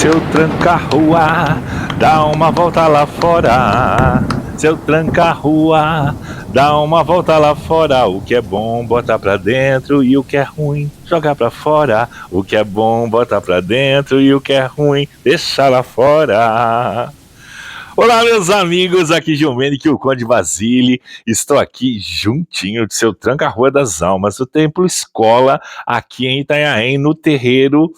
Seu tranca-rua, dá uma volta lá fora. Seu tranca-rua, dá uma volta lá fora. O que é bom, bota pra dentro, e o que é ruim, joga pra fora. O que é bom, bota pra dentro, e o que é ruim, deixa lá fora. Olá, meus amigos, aqui Gilmenique, o Conde Basile. Estou aqui juntinho de seu Tranca-Rua das Almas, o Templo Escola, aqui em Itanhaém, no terreiro,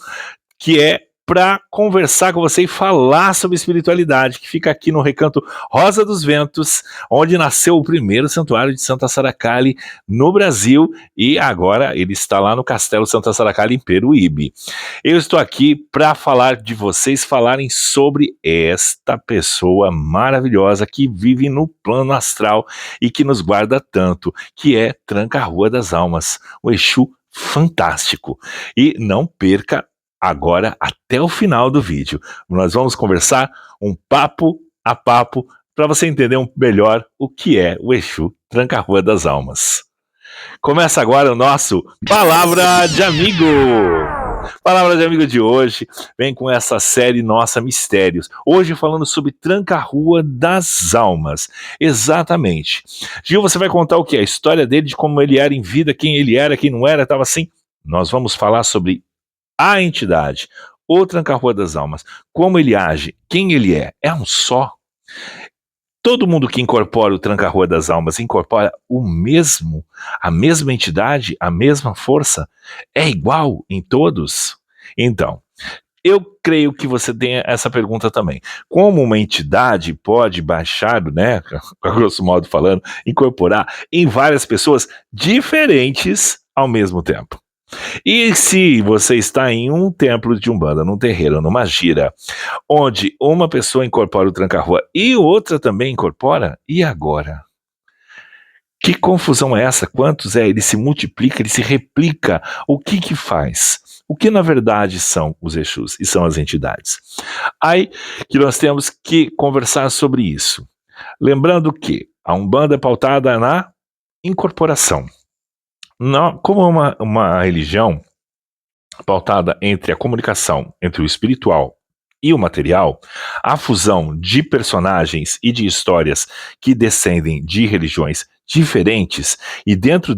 que é para conversar com você e falar sobre espiritualidade, que fica aqui no Recanto Rosa dos Ventos, onde nasceu o primeiro santuário de Santa Saracali no Brasil, e agora ele está lá no Castelo Santa Saracali, em Peruíbe. Eu estou aqui para falar de vocês, falarem sobre esta pessoa maravilhosa que vive no plano astral e que nos guarda tanto, que é Tranca-Rua das Almas, o Exu fantástico. E não perca agora até o final do vídeo. Nós vamos conversar um papo a papo para você entender melhor o que é o Exu Tranca-Rua das Almas. Começa agora o nosso Palavra de Amigo. Palavra de Amigo de hoje vem com essa série Nossa Mistérios. Hoje falando sobre Tranca-Rua das Almas. Exatamente. Gil, você vai contar o que? A história dele, de como ele era em vida, quem ele era, quem não era, estava assim. Nós vamos falar sobre a entidade, o Tranca-Rua das Almas, como ele age, quem ele é um só. Todo mundo que incorpora o Tranca-Rua das Almas incorpora a mesma entidade, a mesma força, é igual em todos? Então, eu creio que você tenha essa pergunta também. Como uma entidade pode baixar, né, a grosso modo falando, incorporar em várias pessoas diferentes ao mesmo tempo? E se você está em um templo de Umbanda, num terreiro, numa gira, onde uma pessoa incorpora o Tranca-Rua e outra também incorpora, e agora? Que confusão é essa? Quantos é? Ele se multiplica, ele se replica. O que faz? O que na verdade são os Exus e são as entidades? Aí que nós temos que conversar sobre isso. Lembrando que a Umbanda é pautada na incorporação. Como uma religião pautada entre a comunicação entre o espiritual e o material, a fusão de personagens e de histórias que descendem de religiões diferentes, e dentro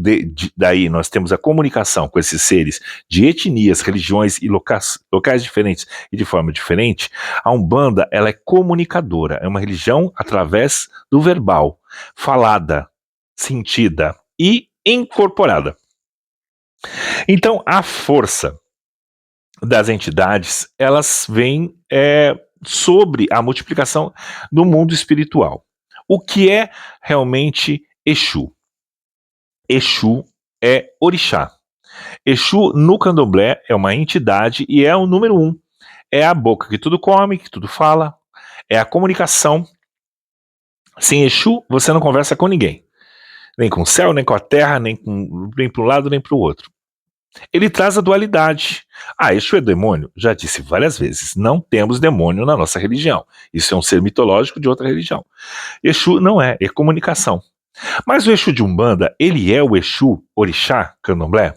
daí nós temos a comunicação com esses seres de etnias, religiões e locais diferentes e de forma diferente, a Umbanda ela é comunicadora, é uma religião através do verbal, falada, sentida e incorporada. Então, a força das entidades, elas vêm sobre a multiplicação do mundo espiritual. O que é realmente Exu? Exu é orixá. Exu, no candomblé, é uma entidade e é o número 1. É a boca que tudo come, que tudo fala, é a comunicação. Sem Exu, você não conversa com ninguém. Nem com o céu, nem com a terra, nem para um lado, nem para o outro. Ele traz a dualidade. Exu é demônio? Já disse várias vezes, não temos demônio na nossa religião. Isso é um ser mitológico de outra religião. Exu não é comunicação. Mas o Exu de Umbanda, ele é o Exu orixá candomblé?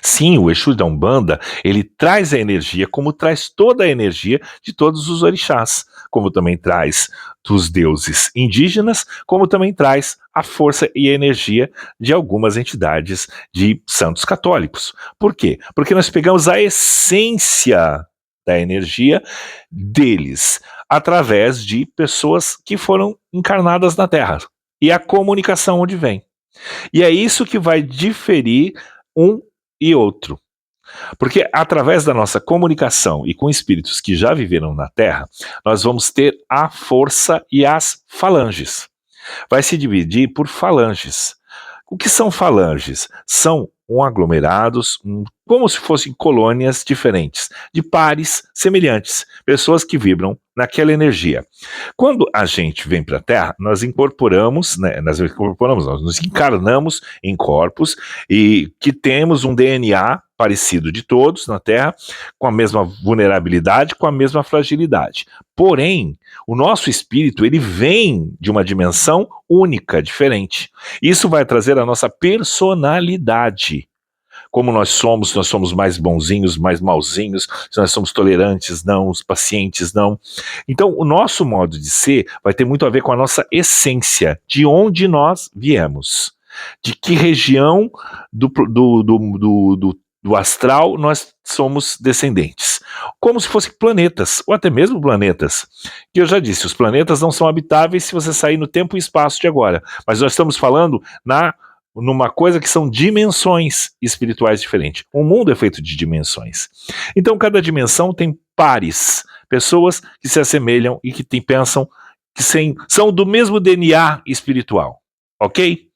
Sim, o Exu da Umbanda, ele traz a energia, como traz toda a energia de todos os orixás, como também traz dos deuses indígenas, como também traz a força e a energia de algumas entidades de santos católicos. Por quê? Porque nós pegamos a essência da energia deles, através de pessoas que foram encarnadas na Terra, e a comunicação onde vem. E é isso que vai diferir um e outro. Porque através da nossa comunicação e com espíritos que já viveram na Terra, nós vamos ter a força e as falanges. Vai se dividir por falanges. O que são falanges? São aglomerados, como se fossem colônias diferentes, de pares semelhantes, pessoas que vibram naquela energia. Quando a gente vem para a Terra, nós nos encarnamos em corpos e que temos um DNA parecido de todos na Terra, com a mesma vulnerabilidade, com a mesma fragilidade. Porém, o nosso espírito, ele vem de uma dimensão única, diferente. Isso vai trazer a nossa personalidade. como nós somos, se nós somos mais bonzinhos, mais malzinhos, se nós somos tolerantes, não, os pacientes, não. Então, o nosso modo de ser vai ter muito a ver com a nossa essência, de onde nós viemos, de que região do astral nós somos descendentes. Como se fossem planetas, ou até mesmo planetas. Que eu já disse, os planetas não são habitáveis se você sair no tempo e espaço de agora. Mas nós estamos falando numa coisa que são dimensões espirituais diferentes. O mundo é feito de dimensões. Então, cada dimensão tem pares, pessoas que se assemelham e que pensam que são do mesmo DNA espiritual. Ok?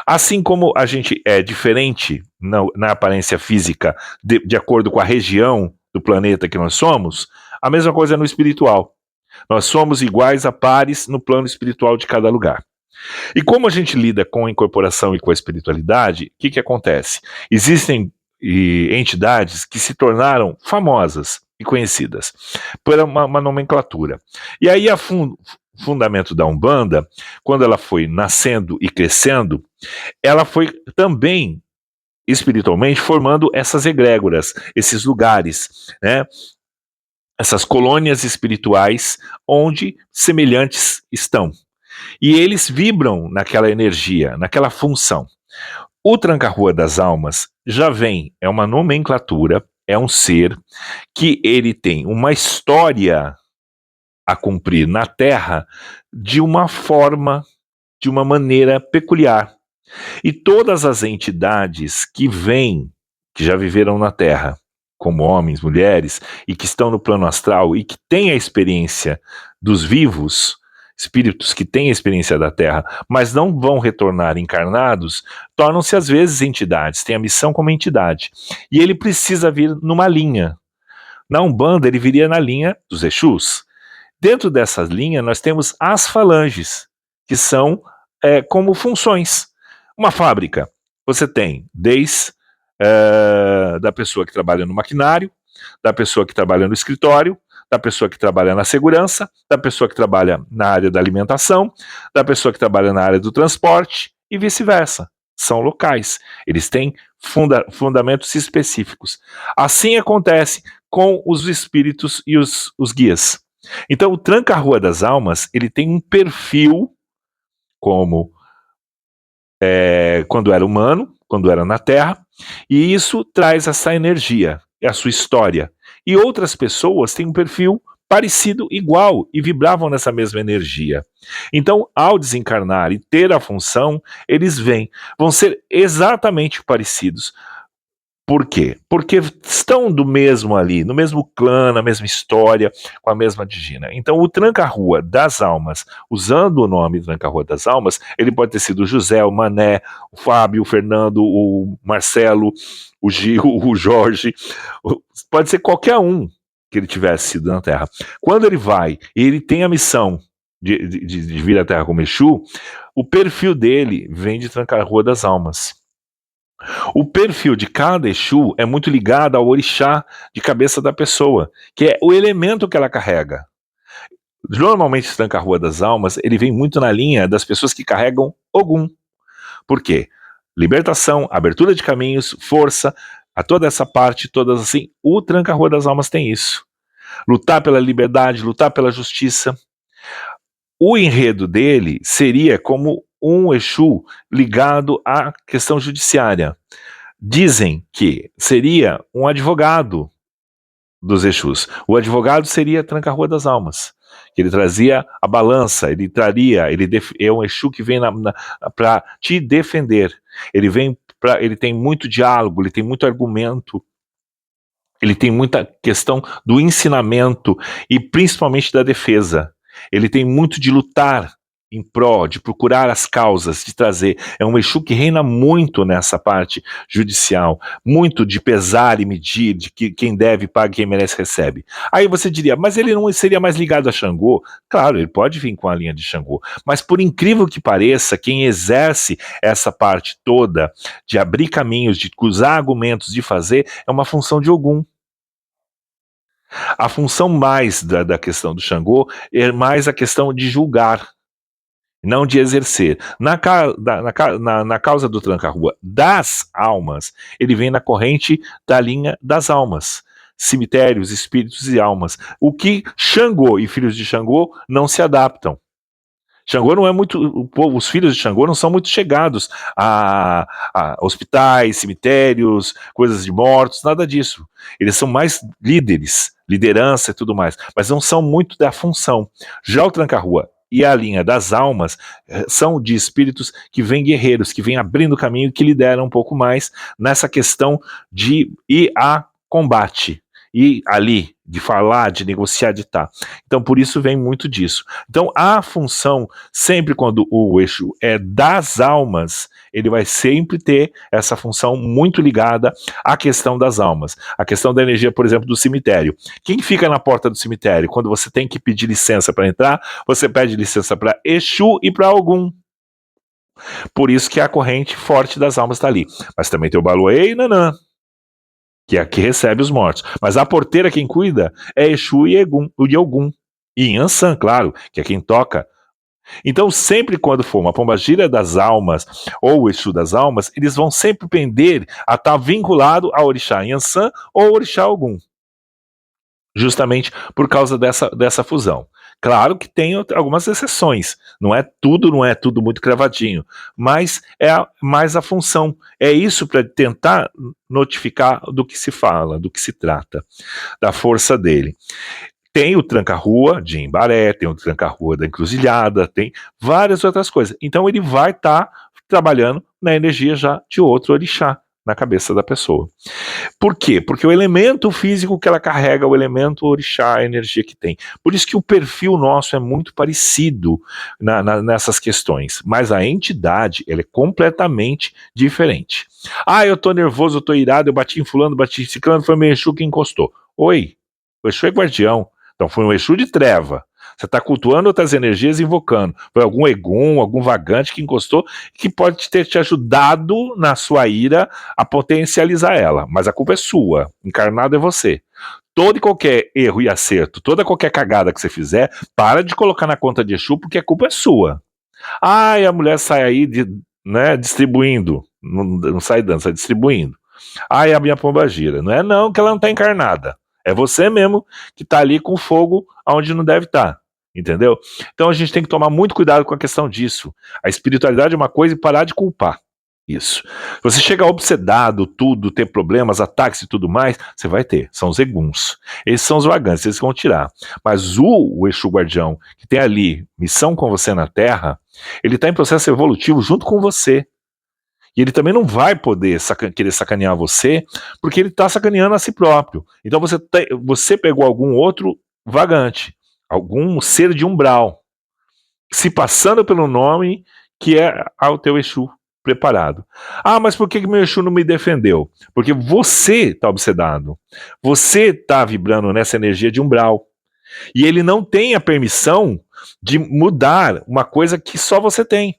Assim como a gente é diferente na aparência física, de acordo com a região do planeta que nós somos, a mesma coisa é no espiritual. Nós somos iguais a pares no plano espiritual de cada lugar. E como a gente lida com a incorporação e com a espiritualidade, o que acontece? Existem entidades que se tornaram famosas e conhecidas por uma nomenclatura. E aí fundamento da Umbanda, quando ela foi nascendo e crescendo, ela foi também espiritualmente formando essas egrégoras, esses lugares, né? Essas colônias espirituais onde semelhantes estão. E eles vibram naquela energia, naquela função. O Tranca-Rua das Almas já vem, é uma nomenclatura, é um ser que ele tem uma história a cumprir na Terra de uma forma, de uma maneira peculiar. E todas as entidades que vêm, que já viveram na Terra, como homens, mulheres, e que estão no plano astral e que têm a experiência dos vivos, espíritos que têm a experiência da Terra, mas não vão retornar encarnados, tornam-se às vezes entidades, têm a missão como entidade. E ele precisa vir numa linha. Na Umbanda, ele viria na linha dos Exus. Dentro dessa linha, nós temos as falanges, que são como funções. Uma fábrica, você tem desde da pessoa que trabalha no maquinário, da pessoa que trabalha no escritório, da pessoa que trabalha na segurança, da pessoa que trabalha na área da alimentação, da pessoa que trabalha na área do transporte e vice-versa. São locais, eles têm fundamentos específicos. Assim acontece com os espíritos e os guias. Então, o Tranca-Rua das Almas, ele tem um perfil como quando era humano, quando era na Terra, e isso traz essa energia, a sua história. E outras pessoas têm um perfil parecido, igual, e vibravam nessa mesma energia. Então, ao desencarnar e ter a função, eles vão ser exatamente parecidos. Por quê? Porque estão do mesmo ali, no mesmo clã, na mesma história, com a mesma digina. Então, o Tranca-Rua das Almas, usando o nome Tranca-Rua das Almas, ele pode ter sido o José, o Mané, o Fábio, o Fernando, o Marcelo, o Gil, o Jorge, pode ser qualquer um que ele tivesse sido na Terra. Quando ele vai e ele tem a missão de vir à Terra como Exu, o perfil dele vem de Tranca-Rua das Almas. O perfil de cada Exu é muito ligado ao orixá de cabeça da pessoa, que é o elemento que ela carrega. Normalmente, o Tranca-Rua das Almas, ele vem muito na linha das pessoas que carregam Ogum. Por quê? Libertação, abertura de caminhos, força, a toda essa parte, todas assim, o Tranca-Rua das Almas tem isso. Lutar pela liberdade, lutar pela justiça. O enredo dele seria como um Exu ligado à questão judiciária. Dizem que seria um advogado dos Exus. O advogado seria Tranca-Rua das Almas, que ele trazia a balança, é um Exu que vem para te defender. Ele tem muito diálogo, ele tem muito argumento, ele tem muita questão do ensinamento e principalmente da defesa. Ele tem muito de lutar em prol, de procurar as causas, de trazer. É um Exu que reina muito nessa parte judicial, muito de pesar e medir, de que quem deve paga, quem merece recebe. Aí você diria, mas ele não seria mais ligado a Xangô? Claro, ele pode vir com a linha de Xangô, mas por incrível que pareça, quem exerce essa parte toda de abrir caminhos, de cruzar argumentos, de fazer, é uma função de Ogum. A função mais da questão do Xangô é mais a questão de julgar. não de exercer. Na causa do tranca-rua das almas, ele vem na corrente da linha das almas. Cemitérios, espíritos e almas. O que Xangô e filhos de Xangô não se adaptam. Xangô não é muito. Os filhos de Xangô não são muito chegados a hospitais, cemitérios, coisas de mortos, nada disso. Eles são mais líderes, liderança e tudo mais, mas não são muito da função. Já o tranca-rua e a linha das almas são de espíritos que vêm guerreiros, que vêm abrindo caminho, que lideram um pouco mais nessa questão de ir a combate. E ali, de falar, de negociar, de estar. Então, por isso vem muito disso. Então, a função, sempre quando o Exu é das almas, ele vai sempre ter essa função muito ligada à questão das almas. A questão da energia, por exemplo, do cemitério. Quem fica na porta do cemitério? Quando você tem que pedir licença para entrar, você pede licença para Exu e para Ogum. Por isso que a corrente forte das almas está ali. Mas também tem o Baluê e Nanã, que é a que recebe os mortos. Mas a porteira quem cuida é Exu e Ogum. E Yansan, claro, que é quem toca. Então, sempre quando for uma pombagira das almas ou o Exu das almas, eles vão sempre pender a estar vinculado ao orixá Yansan ou orixá Ogum. Justamente por causa dessa fusão. Claro que tem algumas exceções, não é tudo muito cravadinho, mas é mais a função. É isso para tentar notificar do que se fala, do que se trata, da força dele. Tem o tranca-rua de Embaré, tem o tranca-rua da Encruzilhada, tem várias outras coisas. Então ele vai estar trabalhando na energia já de outro orixá na cabeça da pessoa. Por quê? Porque o elemento físico que ela carrega, o elemento orixá, a energia que tem. Por isso que o perfil nosso é muito parecido nessas questões. Mas a entidade, ela é completamente diferente. Ah, eu tô nervoso, eu tô irado, eu bati em fulano, bati em ciclano, foi meu Exu que encostou. Oi, o Exu é guardião. Então foi um Exu de treva. Você está cultuando outras energias, invocando. Foi algum Egum, algum vagante que encostou, que pode ter te ajudado na sua ira a potencializar ela. Mas a culpa é sua. Encarnado é você. Todo e qualquer erro e acerto, toda qualquer cagada que você fizer, para de colocar na conta de Exu, porque a culpa é sua. E a mulher sai aí distribuindo. Não sai dando, sai distribuindo. E a minha pomba gira. Não é não, que ela não está encarnada. É você mesmo que está ali com fogo onde não deve estar. Entendeu? Então a gente tem que tomar muito cuidado com a questão disso. A espiritualidade é uma coisa e parar de culpar. Isso. Você chega obsedado, tudo, ter problemas, ataques e tudo mais, você vai ter. São os eguns. Esses são os vagantes, eles vão tirar. Mas o Exu Guardião, que tem ali missão com você na Terra, ele está em processo evolutivo junto com você. E ele também não vai poder querer sacanear você, porque ele está sacaneando a si próprio. Então você pegou algum outro vagante, algum ser de umbral, se passando pelo nome que é ao teu Exu preparado. Mas por que meu Exu não me defendeu? Porque você está obsedado. Você está vibrando nessa energia de umbral. E ele não tem a permissão de mudar uma coisa que só você tem.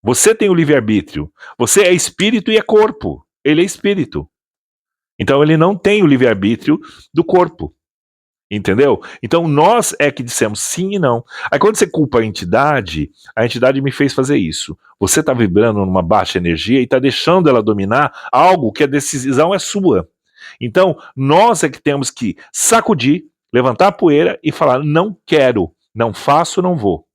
Você tem o livre-arbítrio. Você é espírito e é corpo. Ele é espírito. Então ele não tem o livre-arbítrio do corpo. Entendeu? Então nós é que dissemos sim e não. Aí quando você culpa a entidade me fez fazer isso. Você está vibrando numa baixa energia e está deixando ela dominar algo que a decisão é sua. Então nós é que temos que sacudir, levantar a poeira e falar: não quero, não faço, não vou.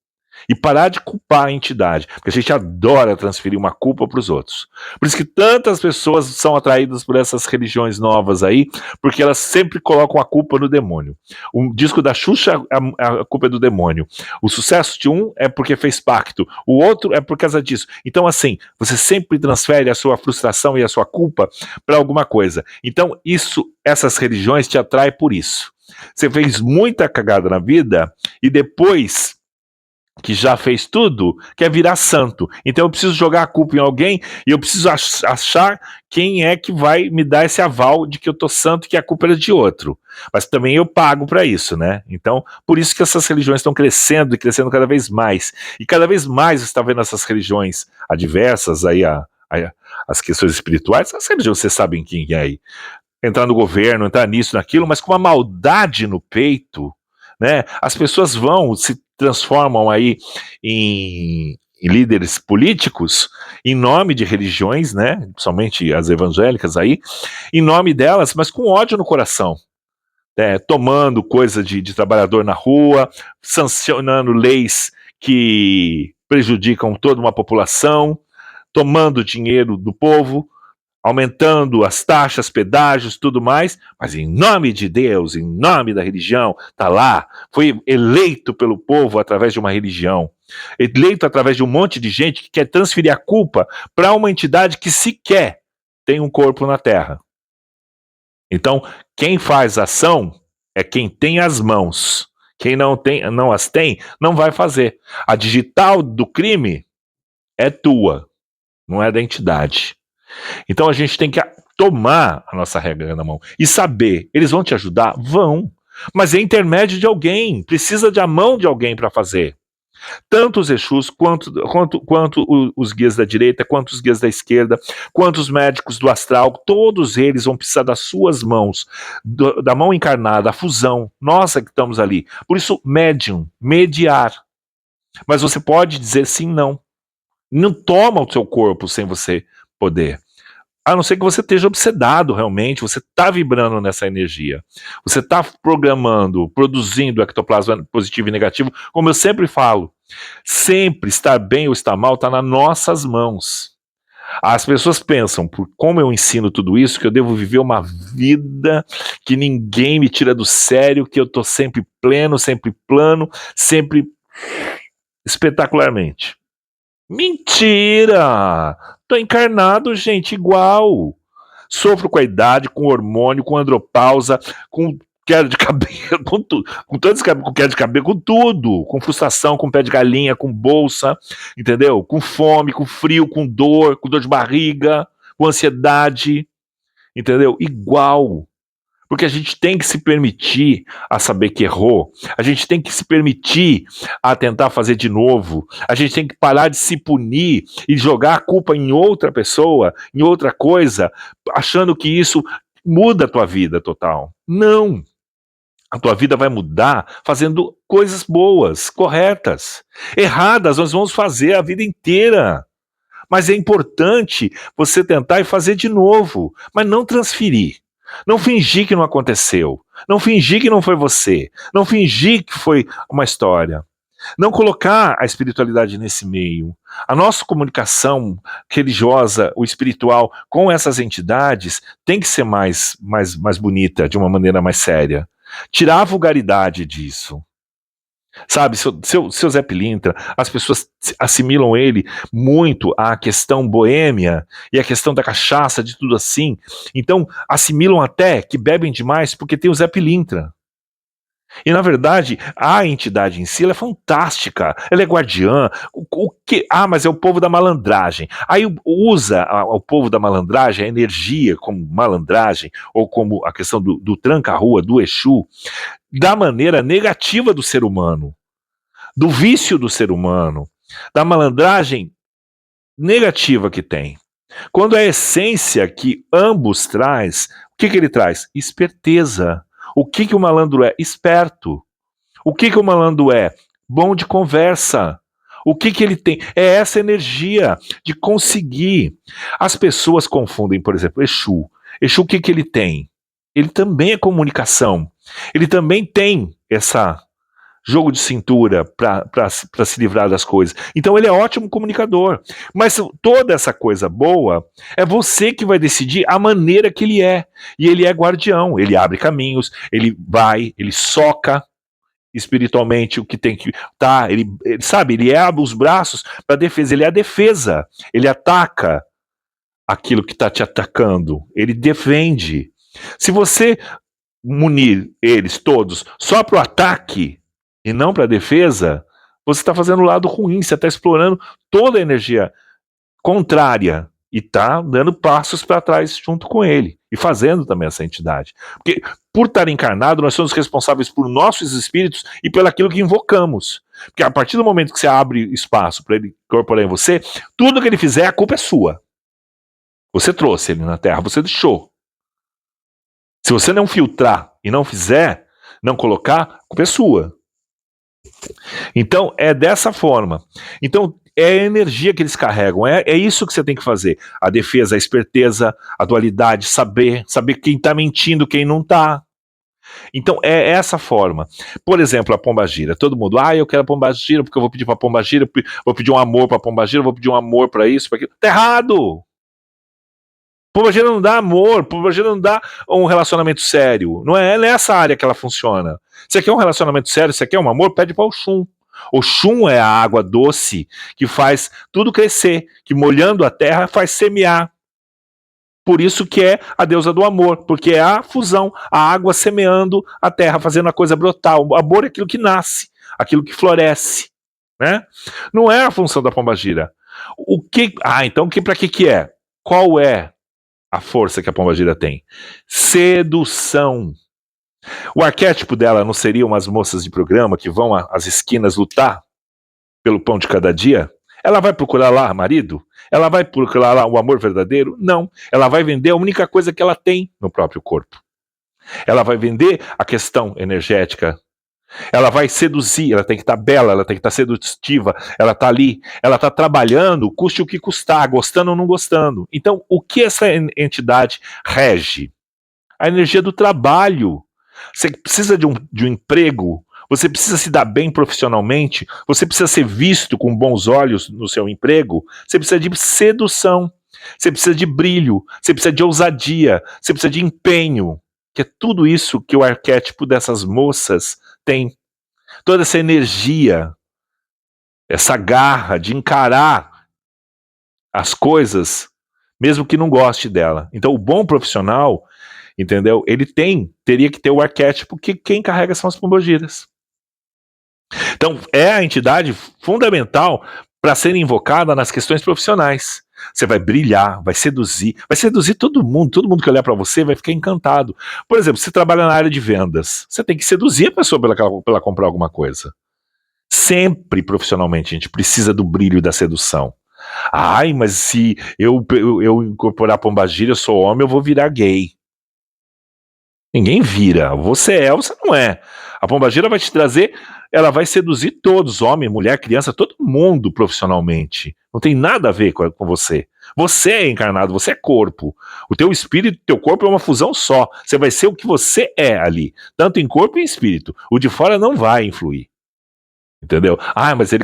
E parar de culpar a entidade, porque a gente adora transferir uma culpa para os outros. Por isso que tantas pessoas são atraídas por essas religiões novas aí, porque elas sempre colocam a culpa no demônio. O disco da Xuxa, a culpa é do demônio. O sucesso de um é porque fez pacto, o outro é por causa disso. Então, assim, você sempre transfere a sua frustração e a sua culpa para alguma coisa. Então, essas religiões te atraem por isso. Você fez muita cagada na vida e depois que já fez tudo, quer virar santo. Então eu preciso jogar a culpa em alguém e eu preciso achar quem é que vai me dar esse aval de que eu tô santo, que a culpa é de outro. Mas também eu pago para isso, né? Então, por isso que essas religiões estão crescendo e crescendo cada vez mais. E cada vez mais você está vendo essas religiões adversas aí, as questões espirituais, as religiões, vocês sabem quem é aí. Entrar no governo, entrar nisso, naquilo, mas com uma maldade no peito, né? As pessoas se transformam aí em líderes políticos, em nome de religiões, né, principalmente as evangélicas aí, em nome delas, mas com ódio no coração. Tomando coisa de trabalhador na rua, sancionando leis que prejudicam toda uma população, tomando dinheiro do povo, aumentando as taxas, pedágios, tudo mais, mas em nome de Deus, em nome da religião, tá lá, foi eleito pelo povo através de uma religião, eleito através de um monte de gente que quer transferir a culpa para uma entidade que sequer tem um corpo na Terra. Então, quem faz ação é quem tem as mãos. Quem não as tem, não vai fazer. A digital do crime é tua, não é da entidade. Então a gente tem que tomar a nossa regra na mão e saber, eles vão te ajudar? Vão. Mas é intermédio de alguém, precisa da mão de alguém para fazer. Tanto os Exus, quanto os guias da direita, quanto os guias da esquerda, quanto os médicos do astral, todos eles vão precisar das suas mãos, da mão encarnada, a fusão, nós que estamos ali. Por isso, médium, mediar. Mas você pode dizer sim, não. Não toma o seu corpo sem você poder. A não ser que você esteja obsedado realmente, você está vibrando nessa energia. Você está programando, produzindo ectoplasma positivo e negativo, como eu sempre falo. Sempre estar bem ou estar mal está nas nossas mãos. As pessoas pensam, por como eu ensino tudo isso, que eu devo viver uma vida que ninguém me tira do sério, que eu estou sempre pleno, sempre plano, sempre espetacularmente. Mentira! Tô encarnado, gente, igual. Sofro com a idade, com hormônio, com andropausa, com queda de cabelo, com tudo, com queda de cabelo, com tudo, com frustração, com pé de galinha, com bolsa, entendeu? Com fome, com frio, com dor de barriga, com ansiedade, entendeu? Igual. Porque a gente tem que se permitir a saber que errou, a gente tem que se permitir a tentar fazer de novo, a gente tem que parar de se punir e jogar a culpa em outra pessoa, em outra coisa, achando que isso muda a tua vida total. Não! A tua vida vai mudar fazendo coisas boas, corretas. Erradas nós vamos fazer a vida inteira. Mas é importante você tentar e fazer de novo, mas não transferir. Não fingir que não aconteceu. Não fingir que não foi você. Não fingir que foi uma história. Não colocar a espiritualidade nesse meio. A nossa comunicação religiosa, o espiritual, com essas entidades tem que ser mais bonita, de uma maneira mais séria. Tirar a vulgaridade disso. Sabe, seu Zé Pilintra, as pessoas assimilam ele muito à questão boêmia e à questão da cachaça, de tudo assim. Então, assimilam até que bebem demais porque tem o Zé Pilintra. E, na verdade, a entidade em si ela é fantástica, ela é guardiã. Mas é o povo da malandragem. Aí usa o povo da malandragem, a energia como malandragem, ou como a questão do tranca-rua, do Exu, da maneira negativa do ser humano, do vício do ser humano, da malandragem negativa que tem. Quando a essência que ambos traz, o que ele traz? Esperteza. O que o malandro é? Esperto. O que o malandro é? Bom de conversa. O que ele tem? É essa energia de conseguir. As pessoas confundem, por exemplo, Exu. Exu, o que ele tem? Ele também é comunicação. Ele também tem essa jogo de cintura para se livrar das coisas. Então ele é ótimo comunicador. Mas toda essa coisa boa é você que vai decidir a maneira que ele é. E ele é guardião, ele abre caminhos, ele vai, ele soca espiritualmente o que tem que ele sabe, ele abre os braços para defesa, ele é a defesa, ele ataca aquilo que está te atacando, ele defende. Se você munir eles todos só para o ataque e não para a defesa, você está fazendo o lado ruim, você está explorando toda a energia contrária e está dando passos para trás junto com ele e fazendo também essa entidade. Porque por estar encarnado, nós somos responsáveis por nossos espíritos e pelo aquilo que invocamos. Porque a partir do momento que você abre espaço para ele incorporar em você, tudo que ele fizer, a culpa é sua. Você trouxe ele na Terra, você deixou. Se você não filtrar e não fizer, não colocar, a culpa é sua. Então, é dessa forma. Então, é a energia que eles carregam, é isso que você tem que fazer. A defesa, a esperteza, a dualidade, saber quem tá mentindo, quem não tá. Então é essa forma. Por exemplo, a pombagira. Todo mundo, eu quero a pombagira porque eu vou pedir pra pombagira, vou pedir um amor pra pombagira, vou pedir um amor pra isso, pra aquilo. Tá errado! Pombagira não dá amor, pombagira não dá um relacionamento sério. Não é nessa área que ela funciona. Você quer um relacionamento sério, você quer um amor, pede para o Oxum. Oxum é a água doce que faz tudo crescer, que molhando a terra faz semear. Por isso que é a deusa do amor, porque é a fusão, a água semeando a terra, fazendo a coisa brotar. O amor é aquilo que nasce, aquilo que floresce, né? Não é a função da pombagira. Então para que é? Qual é a força que a pombagira tem? Sedução. O arquétipo dela não seria umas moças de programa que vão às esquinas lutar pelo pão de cada dia? Ela vai procurar lá marido? Ela vai procurar lá o amor verdadeiro? Não. Ela vai vender a única coisa que ela tem no próprio corpo. Ela vai vender a questão energética. Ela vai seduzir, ela tem que estar bela, ela tem que estar sedutiva, ela está ali, ela está trabalhando, custe o que custar, gostando ou não gostando. Então, o que essa entidade rege? A energia do trabalho. Você precisa de um emprego, você precisa se dar bem profissionalmente, você precisa ser visto com bons olhos no seu emprego, você precisa de sedução, você precisa de brilho, você precisa de ousadia, você precisa de empenho, que é tudo isso que o arquétipo dessas moças tem. Toda essa energia, essa garra de encarar as coisas, mesmo que não goste dela. Então, o bom profissional, entendeu? Ele teria que ter o arquétipo que quem carrega são as pombogiras. Então, é a entidade fundamental para ser invocada nas questões profissionais. Você vai brilhar, vai seduzir todo mundo que olhar para você vai ficar encantado. Por exemplo, você trabalha na área de vendas, você tem que seduzir a pessoa para ela comprar alguma coisa. Sempre profissionalmente a gente precisa do brilho e da sedução. Mas se eu incorporar pombagira, eu sou homem, eu vou virar gay. Ninguém vira. Você é ou você não é. A pombagira vai te trazer, ela vai seduzir todos, homem, mulher, criança, todo mundo profissionalmente. Não tem nada a ver com você. Você é encarnado, você é corpo. O teu espírito, o teu corpo é uma fusão só. Você vai ser o que você é ali, tanto em corpo e em espírito. O de fora não vai influir. Entendeu? Mas ele...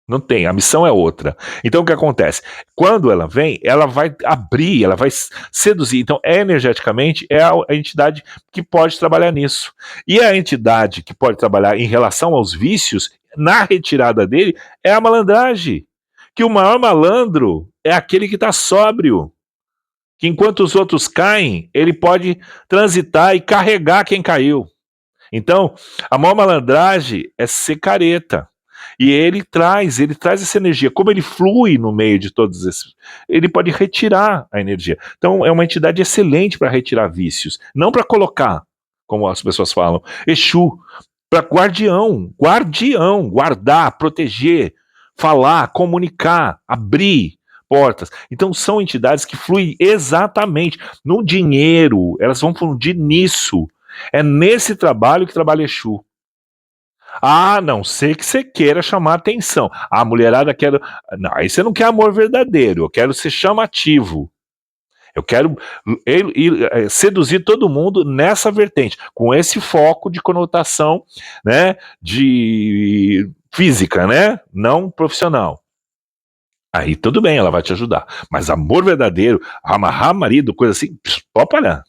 Não tem, a missão é outra. Então o que acontece? Quando ela vem, ela vai abrir, ela vai seduzir. Então, energeticamente, é a entidade que pode trabalhar nisso. E a entidade que pode trabalhar em relação aos vícios, na retirada dele, é a malandragem. Que o maior malandro é aquele que está sóbrio. Que enquanto os outros caem, ele pode transitar e carregar quem caiu. Então, a maior malandragem é ser careta. E ele traz essa energia. Como ele flui no meio de todos esses, ele pode retirar a energia. Então, é uma entidade excelente para retirar vícios, não para colocar, como as pessoas falam. Exu, para guardião, guardar, proteger, falar, comunicar, abrir portas. Então, são entidades que fluem exatamente no dinheiro, elas vão fundir nisso. É nesse trabalho que trabalha Exu. A não ser que você queira chamar atenção. A mulherada quer. Não, aí você não quer amor verdadeiro. Eu quero ser chamativo. Eu quero seduzir todo mundo nessa vertente, com esse foco de conotação, né, de física, né, não profissional. Aí tudo bem, ela vai te ajudar. Mas amor verdadeiro, amarrar marido, coisa assim, pode parar.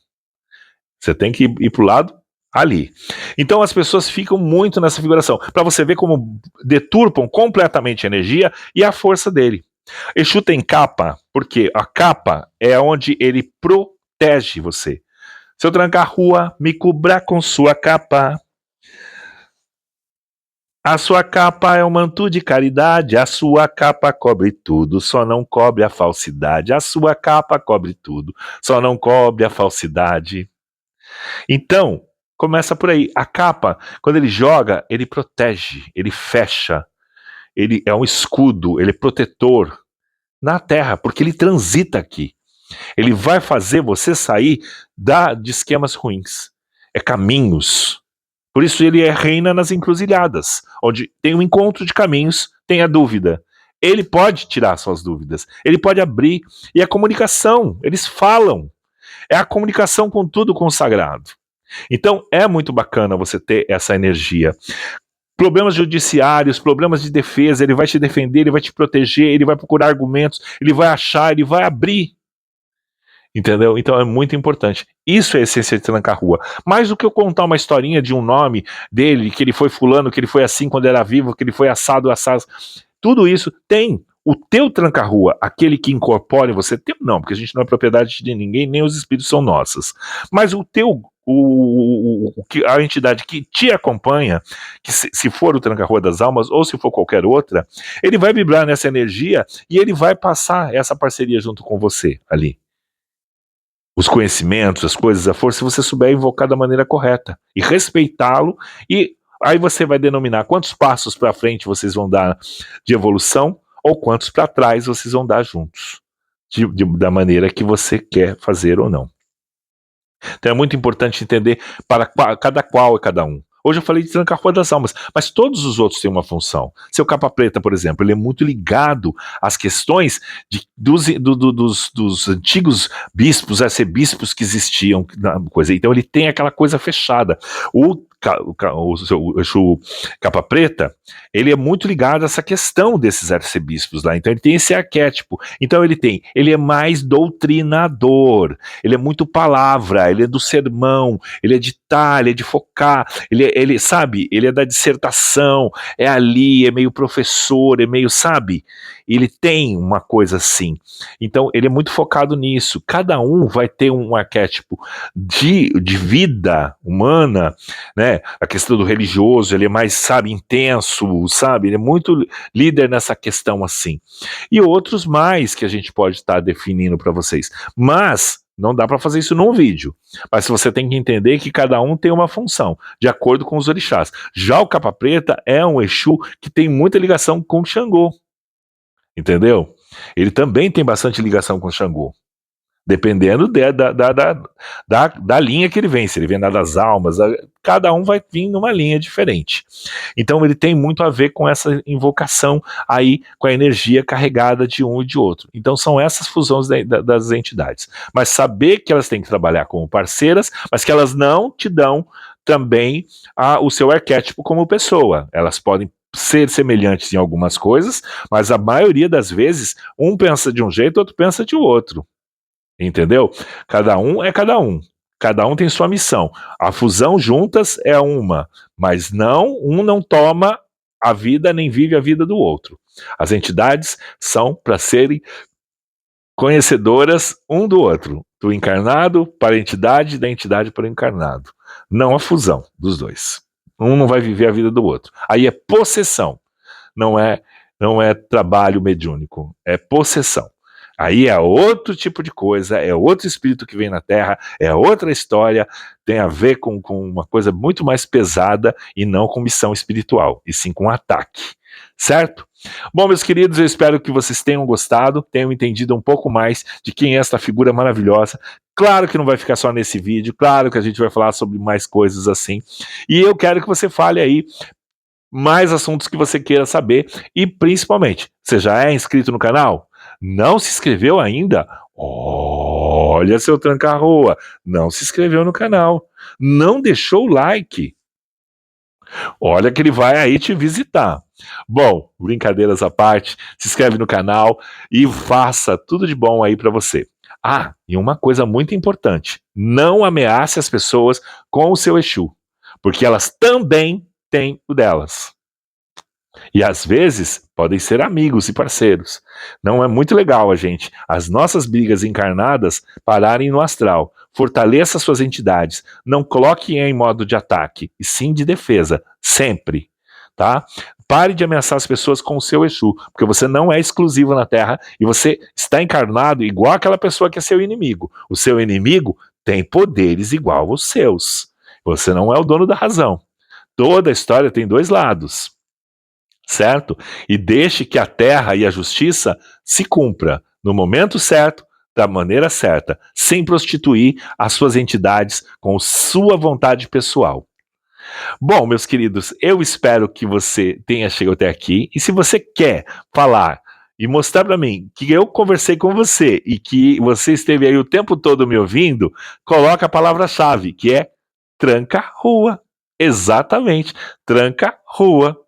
Você tem que ir pro lado ali. Então as pessoas ficam muito nessa figuração, para você ver como deturpam completamente a energia e a força dele. Exu tem capa, porque a capa é onde ele protege você. Se eu trancar a rua, me cubra com sua capa. A sua capa é um manto de caridade, a sua capa cobre tudo, só não cobre a falsidade. A sua capa cobre tudo, só não cobre a falsidade. Então, começa por aí. A capa, quando ele joga, ele protege, ele fecha, ele é um escudo, ele é protetor na Terra, porque ele transita aqui. Ele vai fazer você sair de esquemas ruins. É caminhos. Por isso ele reina nas encruzilhadas, onde tem um encontro de caminhos, tenha dúvida. Ele pode tirar suas dúvidas, ele pode abrir, e a comunicação, eles falam, é a comunicação com tudo consagrado. Então é muito bacana você ter essa energia. Problemas judiciários, problemas de defesa, ele vai te defender, ele vai te proteger, ele vai procurar argumentos, ele vai achar, ele vai abrir. Entendeu? Então é muito importante. Isso é a essência de Tranca-Rua. Mais do que eu contar uma historinha de um nome dele, que ele foi fulano, que ele foi assim quando era vivo, que ele foi assado. Tudo isso tem. O teu Tranca-Rua, aquele que incorpora em você, teu não, porque a gente não é propriedade de ninguém, nem os espíritos são nossas. Mas o teu, a entidade que te acompanha, que se for o Tranca-Rua das Almas, ou se for qualquer outra, ele vai vibrar nessa energia e ele vai passar essa parceria junto com você ali. Os conhecimentos, as coisas, a força, se você souber invocar da maneira correta e respeitá-lo, e aí você vai denominar quantos passos para frente vocês vão dar de evolução ou quantos para trás vocês vão dar juntos, da maneira que você quer fazer ou não. Então é muito importante entender para cada qual é cada um. Hoje eu falei de Tranca-Rua das Almas, mas todos os outros têm uma função. Seu Capa Preta, por exemplo, ele é muito ligado às questões dos antigos bispos, arcebispos que existiam na coisa. Então ele tem aquela coisa fechada. O Exu Capa Preta, ele é muito ligado a essa questão desses arcebispos lá. Então ele tem esse arquétipo. Então ele é mais doutrinador. Ele é muito palavra, ele é do sermão, ele é de ele é de focar, ele sabe, ele é da dissertação, é ali, é meio professor, é meio, sabe? Ele tem uma coisa assim. Então, ele é muito focado nisso. Cada um vai ter um arquétipo de vida humana, né? A questão do religioso, ele é mais, sabe, intenso, sabe? Ele é muito líder nessa questão assim. E outros mais que a gente pode estar definindo para vocês. Mas não dá para fazer isso num vídeo. Mas você tem que entender que cada um tem uma função, de acordo com os orixás. Já o Capa Preta é um Exu que tem muita ligação com o Xangô. Entendeu? Ele também tem bastante ligação com o Xangô. Dependendo da linha que ele vem. Se ele vem das almas, cada um vai vir numa linha diferente. Então ele tem muito a ver com essa invocação aí, com a energia carregada de um e de outro. Então são essas fusões das entidades. Mas saber que elas têm que trabalhar como parceiras, mas que elas não te dão também o seu arquétipo como pessoa. Elas podem ser semelhantes em algumas coisas, mas a maioria das vezes um pensa de um jeito, outro pensa de outro. Entendeu? Cada um é cada um. Cada um tem sua missão. A fusão juntas é uma, mas um não toma a vida nem vive a vida do outro. As entidades são para serem conhecedoras um do outro, do encarnado para a entidade, da entidade para o encarnado. Não a fusão dos dois. Um não vai viver a vida do outro. Aí é possessão. Não é trabalho mediúnico, é possessão. Aí é outro tipo de coisa, é outro espírito que vem na Terra, é outra história, tem a ver com uma coisa muito mais pesada e não com missão espiritual, e sim com ataque, certo? Bom, meus queridos, eu espero que vocês tenham gostado, tenham entendido um pouco mais de quem é esta figura maravilhosa. Claro que não vai ficar só nesse vídeo, claro que a gente vai falar sobre mais coisas assim, e eu quero que você fale aí mais assuntos que você queira saber, e principalmente, você já é inscrito no canal? Não se inscreveu ainda? Olha seu Tranca-Rua, não se inscreveu no canal, não deixou o like. Olha que ele vai aí te visitar. Bom, brincadeiras à parte, se inscreve no canal e faça tudo de bom aí para você. E uma coisa muito importante, não ameace as pessoas com o seu Exu, porque elas também têm o delas. E às vezes podem ser amigos e parceiros. Não é muito legal as nossas brigas encarnadas pararem no astral. Fortaleça suas entidades. Não coloque em modo de ataque, e sim de defesa, sempre. Tá? Pare de ameaçar as pessoas com o seu Exu, porque você não é exclusivo na Terra e você está encarnado igual aquela pessoa que é seu inimigo. O seu inimigo tem poderes igual aos seus. Você não é o dono da razão. Toda a história tem dois lados. Certo? E deixe que a terra e a justiça se cumpra no momento certo, da maneira certa, sem prostituir as suas entidades com sua vontade pessoal. Bom, meus queridos, eu espero que você tenha chegado até aqui. E se você quer falar e mostrar para mim que eu conversei com você e que você esteve aí o tempo todo me ouvindo, coloca a palavra-chave, que é tranca-rua. Exatamente, tranca-rua.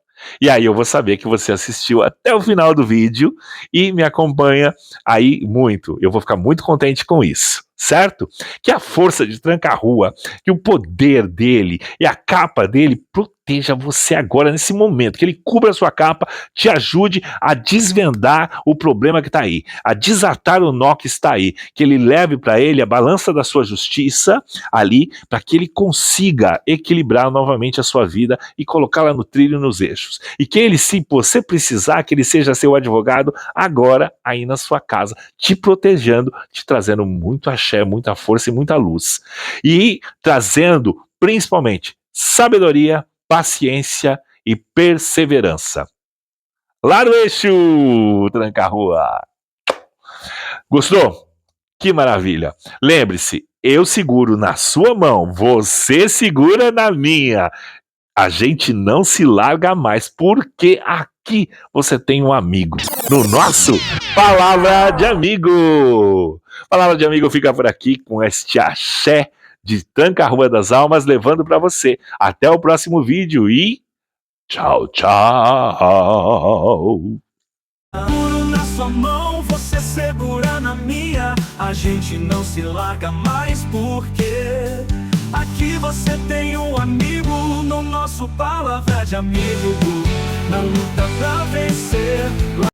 E aí eu vou saber que você assistiu até o final do vídeo e me acompanha aí muito. Eu vou ficar muito contente com isso, certo? Que a força de tranca-rua, que o poder dele e a capa dele proteja você agora nesse momento, que ele cubra a sua capa, te ajude a desvendar o problema que está aí, a desatar o nó que está aí, que ele leve para ele a balança da sua justiça ali, para que ele consiga equilibrar novamente a sua vida e colocá-la no trilho, nos eixos. E que ele, se você precisar, que ele seja seu advogado agora aí na sua casa, te protegendo, te trazendo muito axé, muita força e muita luz. E trazendo, principalmente, sabedoria, paciência e perseverança. Lá no eixo, tranca-rua. Gostou? Que maravilha! Lembre-se, eu seguro na sua mão, você segura na minha. A gente não se larga mais, porque aqui você tem um amigo. No nosso Palavra de Amigo. Palavra de Amigo fica por aqui com este axé de Tranca-Rua das Almas, levando para você. Até o próximo vídeo e tchau, tchau. Seguro na sua mão, você segura na minha. A gente não se larga mais porque aqui você tem um amigo. No nosso Palavra de Amigo, na luta pra vencer.